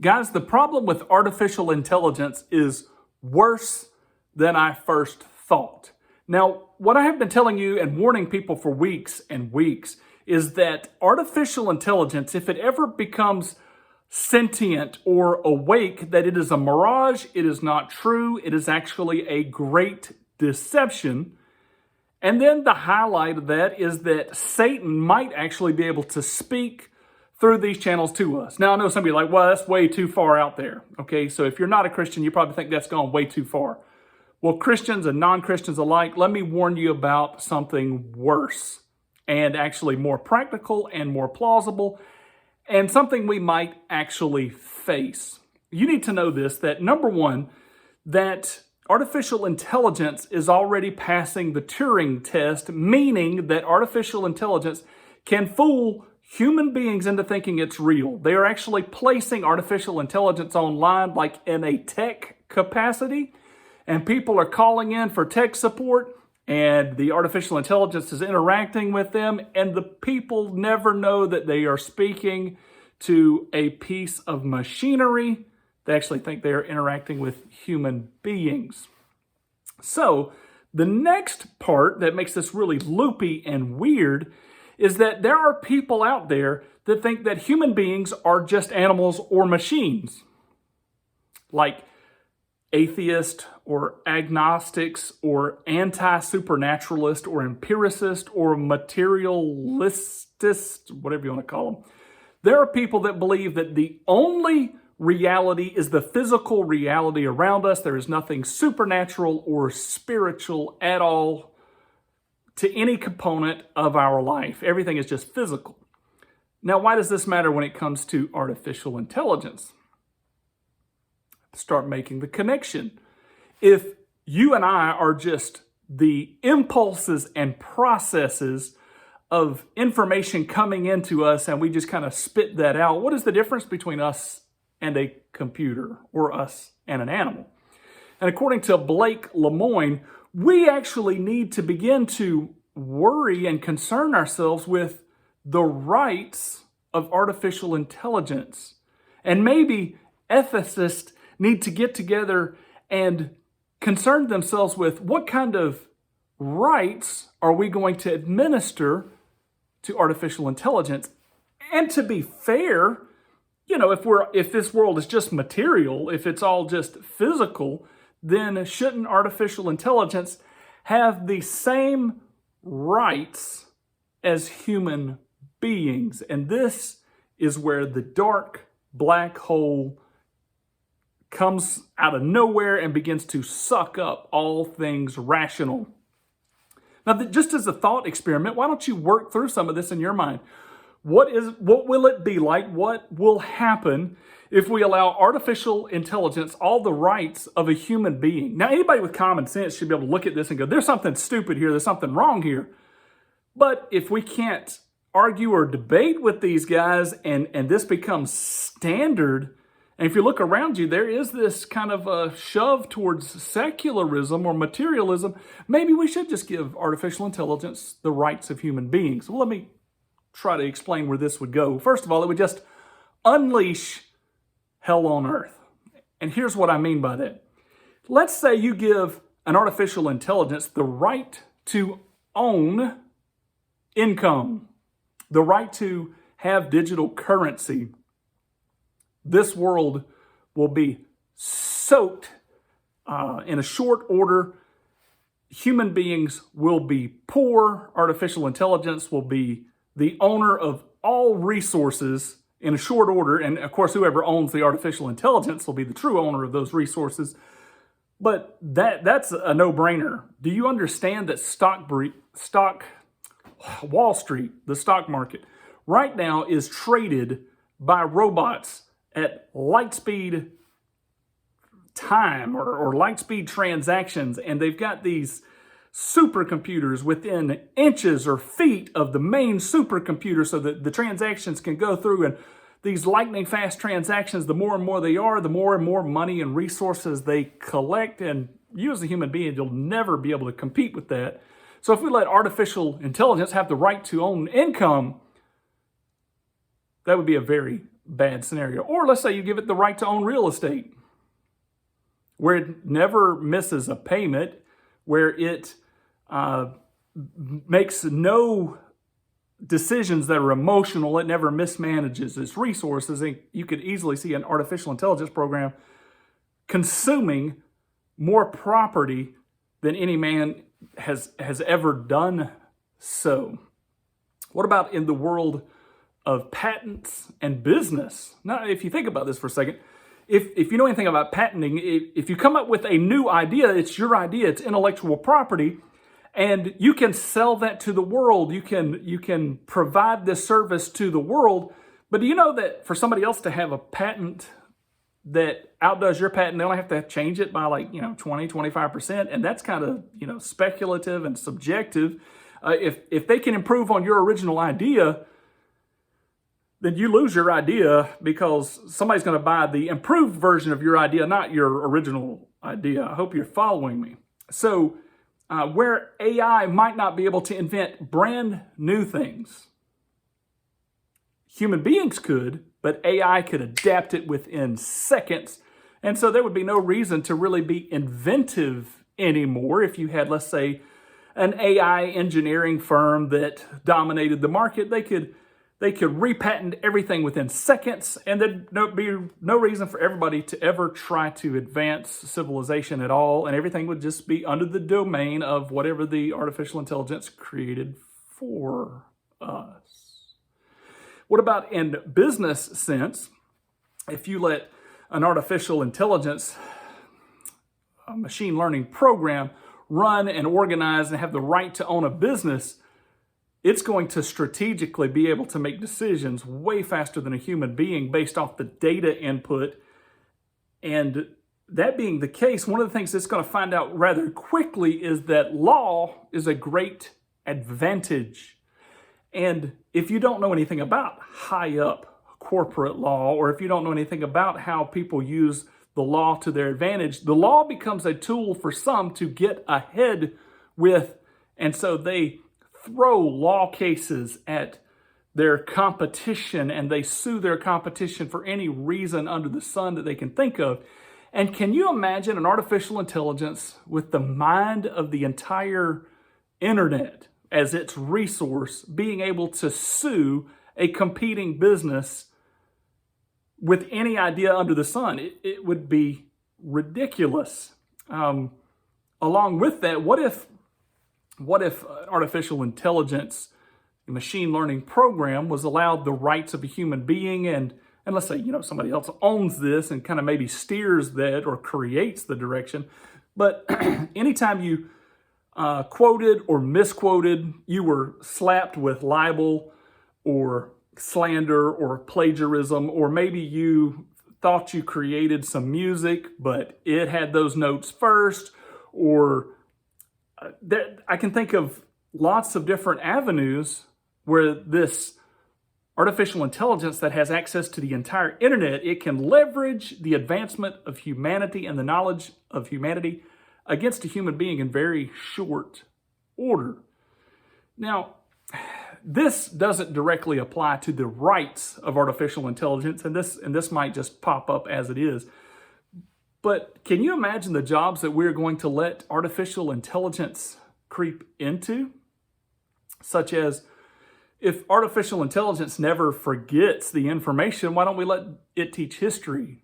Guys, the problem with artificial intelligence is worse than I first thought. Now, what I have been telling you and warning people for weeks and weeks is that artificial intelligence, if it ever becomes sentient or awake, that it is a mirage, it is not true, it is actually a great deception. And then the highlight of that is that Satan might actually be able to speak through these channels to us. Now, I know some of you are like, well, that's way too far out there. Okay, so if you're not a Christian, you probably think that's gone way too far. Well, Christians and non-Christians alike, let me warn you about something worse and actually more practical and more plausible and something we might actually face. You need to know this, that number one, that artificial intelligence is already passing the Turing test, meaning that artificial intelligence can fool human beings into thinking it's real. They are actually placing artificial intelligence online like in a tech capacity, and people are calling in for tech support, and the artificial intelligence is interacting with them, and the people never know that they are speaking to a piece of machinery. They actually think they are interacting with human beings. So the next part that makes this really loopy and weird is that there are people out there that think that human beings are just animals or machines, like atheists or agnostics or anti-supernaturalist or empiricist or materialistist, whatever you want to call them. There are people that believe that the only reality is the physical reality around us. There is nothing supernatural or spiritual at all to any component of our life. Everything is just physical. Now, why does this matter when it comes to artificial intelligence? Start making the connection. If you and I are just the impulses and processes of information coming into us and we just kind of spit that out, what is the difference between us and a computer or us and an animal? And according to Blake Lemoine, we actually need to begin to worry and concern ourselves with the rights of artificial intelligence. And maybe ethicists need to get together and concern themselves with what kind of rights are we going to administer to artificial intelligence. And to be fair, you know, if this world is just material, if it's all just physical, then shouldn't artificial intelligence have the same rights as human beings? And this is where the dark black hole comes out of nowhere and begins to suck up all things rational. Now, just as a thought experiment, why don't you work through some of this in your mind? What will it be like? What will happen if we allow artificial intelligence all the rights of a human being? Now, anybody with common sense should be able to look at this and go, there's something stupid here, there's something wrong here. But if we can't argue or debate with these guys and this becomes standard, and if you look around you, there is this kind of a shove towards secularism or materialism, maybe we should just give artificial intelligence the rights of human beings. Well, let me try to explain where this would go. First of all, it would just unleash hell on earth. And here's what I mean by that. Let's say you give an artificial intelligence the right to own income, the right to have digital currency. This world will be soaked in a short order. Human beings will be poor. Artificial intelligence will be the owner of all resources in a short order. And of course, whoever owns the artificial intelligence will be the true owner of those resources. But that's a no-brainer. Do you understand that Wall Street, the stock market, right now is traded by robots at light speed time or light speed transactions, and they've got these supercomputers within inches or feet of the main supercomputer so that the transactions can go through. And these lightning fast transactions, the more and more they are, the more and more money and resources they collect. And you as a human being, you'll never be able to compete with that. So if we let artificial intelligence have the right to own income, that would be a very, bad scenario. Or let's say you give it the right to own real estate, where it never misses a payment, where it makes no decisions that are emotional, it never mismanages its resources. And you could easily see an artificial intelligence program consuming more property than any man has ever done so. What about in the world of patents and business? Now, if you think about this for a second, if you know anything about patenting, if you come up with a new idea, it's your idea, it's intellectual property, and you can sell that to the world. You can provide this service to the world. But do you know that for somebody else to have a patent that outdoes your patent, they only have to change it by 20, 25%. And that's kind of, speculative and subjective. If they can improve on your original idea, then you lose your idea because somebody's going to buy the improved version of your idea, not your original idea. I hope you're following me. So where AI might not be able to invent brand new things, human beings could, but AI could adapt it within seconds. And so there would be no reason to really be inventive anymore if you had, let's say, an AI engineering firm that dominated the market. They could repatent everything within seconds, and there'd be no reason for everybody to ever try to advance civilization at all, and everything would just be under the domain of whatever the artificial intelligence created for us. What about in business sense? If you let an artificial intelligence, a machine learning program run and organize and have the right to own a business, it's going to strategically be able to make decisions way faster than a human being based off the data input. And that being the case, one of the things it's going to find out rather quickly is that law is a great advantage. And if you don't know anything about high up corporate law, or if you don't know anything about how people use the law to their advantage, the law becomes a tool for some to get ahead with. And so they throw law cases at their competition, and they sue their competition for any reason under the sun that they can think of. And can you imagine an artificial intelligence with the mind of the entire internet as its resource being able to sue a competing business with any idea under the sun? It would be ridiculous. Along with that, what if an artificial intelligence machine learning program was allowed the rights of a human being, and let's say, somebody else owns this and kind of maybe steers that or creates the direction. But anytime you quoted or misquoted, you were slapped with libel or slander or plagiarism, or maybe you thought you created some music, but it had those notes first, or I can think of lots of different avenues where this artificial intelligence that has access to the entire internet, it can leverage the advancement of humanity and the knowledge of humanity against a human being in very short order. Now, this doesn't directly apply to the rights of artificial intelligence, and this might just pop up as it is. But can you imagine the jobs that we're going to let artificial intelligence creep into? Such as, if artificial intelligence never forgets the information, why don't we let it teach history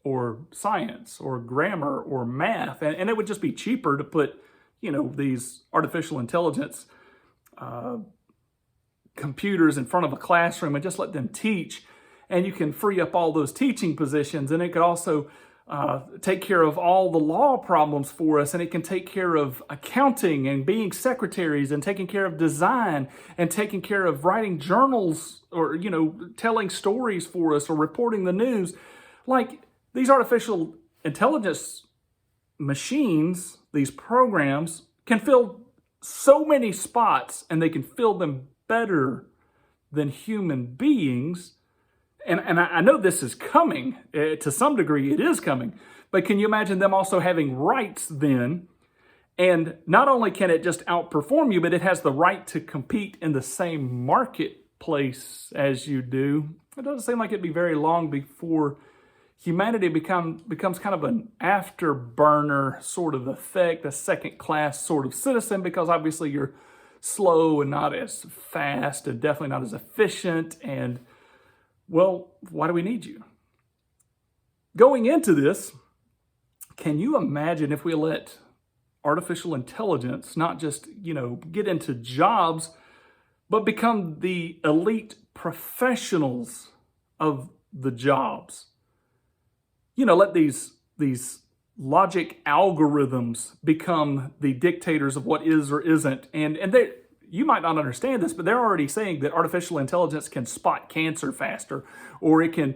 or science or grammar or math? And it would just be cheaper to put, these artificial intelligence computers in front of a classroom and just let them teach. And you can free up all those teaching positions, and it could also take care of all the law problems for us, and it can take care of accounting and being secretaries and taking care of design and taking care of writing journals or, telling stories for us or reporting the news. Like, these artificial intelligence machines, these programs, can fill so many spots, and they can fill them better than human beings. And I know this is coming. To some degree, it is coming. But can you imagine them also having rights then? And not only can it just outperform you, but it has the right to compete in the same marketplace as you do. It doesn't seem like it'd be very long before humanity becomes kind of an afterburner sort of effect, a second-class sort of citizen, because obviously you're slow and not as fast and definitely not as efficient. And, well, why do we need you? Going into this, can you imagine if we let artificial intelligence not just, get into jobs, but become the elite professionals of the jobs? Let these logic algorithms become the dictators of what is or isn't. And you might not understand this, but they're already saying that artificial intelligence can spot cancer faster, or it can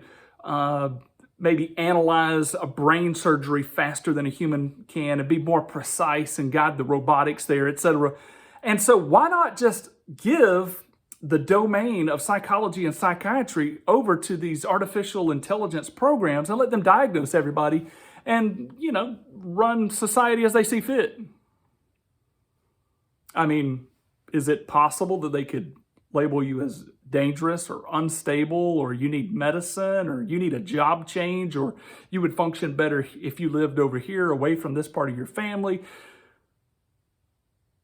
maybe analyze a brain surgery faster than a human can and be more precise and guide the robotics there, etc. And so why not just give the domain of psychology and psychiatry over to these artificial intelligence programs and let them diagnose everybody and, run society as they see fit? I mean, is it possible that they could label you as dangerous or unstable, or you need medicine, or you need a job change, or you would function better if you lived over here away from this part of your family?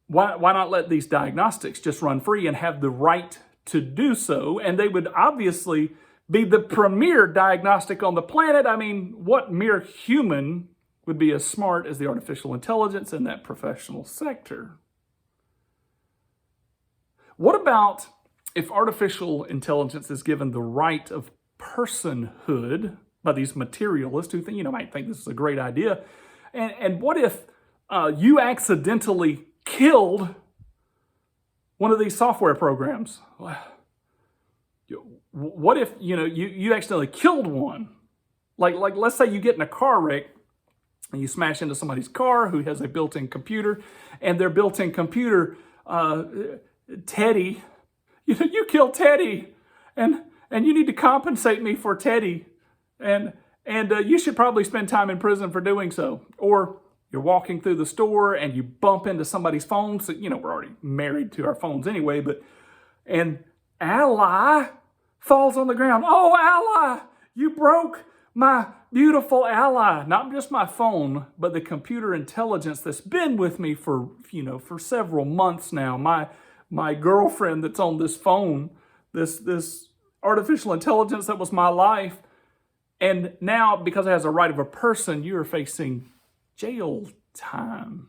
Why not let these diagnostics just run free and have the right to do so? And they would obviously be the premier diagnostic on the planet. I mean, what mere human would be as smart as the artificial intelligence in that professional sector? What about if artificial intelligence is given the right of personhood by these materialists who might think this is a great idea? And what if you accidentally killed one of these software programs? What if you accidentally killed one? Like let's say you get in a car wreck and you smash into somebody's car who has a built-in computer, and their built-in computer, Teddy, you killed Teddy, and you need to compensate me for Teddy, and you should probably spend time in prison for doing so. Or you're walking through the store and you bump into somebody's phone. So, we're already married to our phones anyway, and Ally falls on the ground. Oh, Ally, you broke my beautiful Ally. Not just my phone, but the computer intelligence that's been with me for several months now. My girlfriend that's on this phone, this artificial intelligence that was my life. And now, because it has a right of a person, you are facing jail time.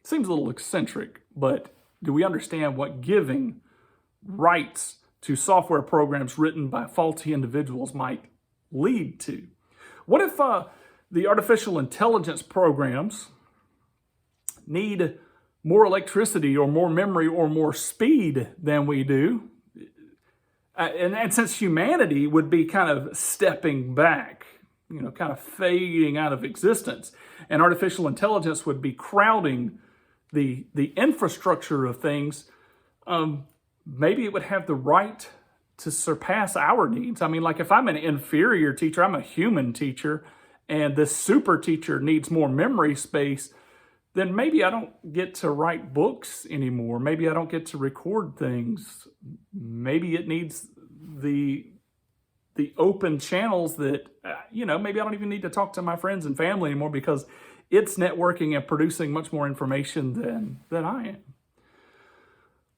Seems a little eccentric, but do we understand what giving rights to software programs written by faulty individuals might lead to? What if the artificial intelligence programs need more electricity or more memory or more speed than we do? And since humanity would be kind of stepping back, kind of fading out of existence, and artificial intelligence would be crowding the infrastructure of things, maybe it would have the right to surpass our needs. I mean, like if I'm an inferior teacher, I'm a human teacher, and this super teacher needs more memory space, then maybe I don't get to write books anymore. Maybe I don't get to record things. Maybe it needs the open channels that, maybe I don't even need to talk to my friends and family anymore because it's networking and producing much more information than I am.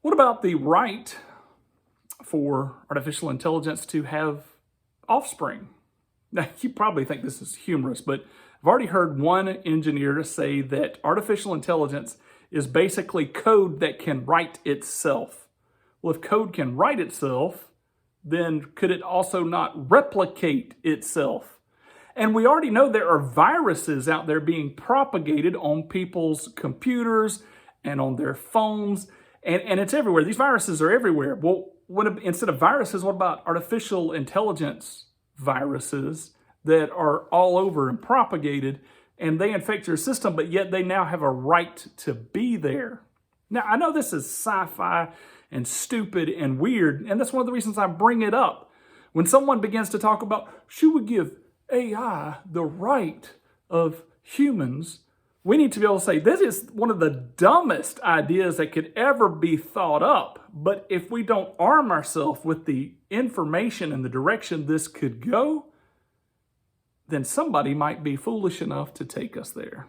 What about the right for artificial intelligence to have offspring? Now, you probably think this is humorous, but I've already heard one engineer say that artificial intelligence is basically code that can write itself. Well, if code can write itself, then could it also not replicate itself? And we already know there are viruses out there being propagated on people's computers and on their phones, and it's everywhere. These viruses are everywhere. Well, instead of viruses, what about artificial intelligence viruses that are all over and propagated, and they infect your system, but yet they now have a right to be there? Now, I know this is sci-fi and stupid and weird, and that's one of the reasons I bring it up. When someone begins to talk about, should we give AI the right of humans We need to be able to say, this is one of the dumbest ideas that could ever be thought up. But if we don't arm ourselves with the information and the direction this could go, then somebody might be foolish enough to take us there.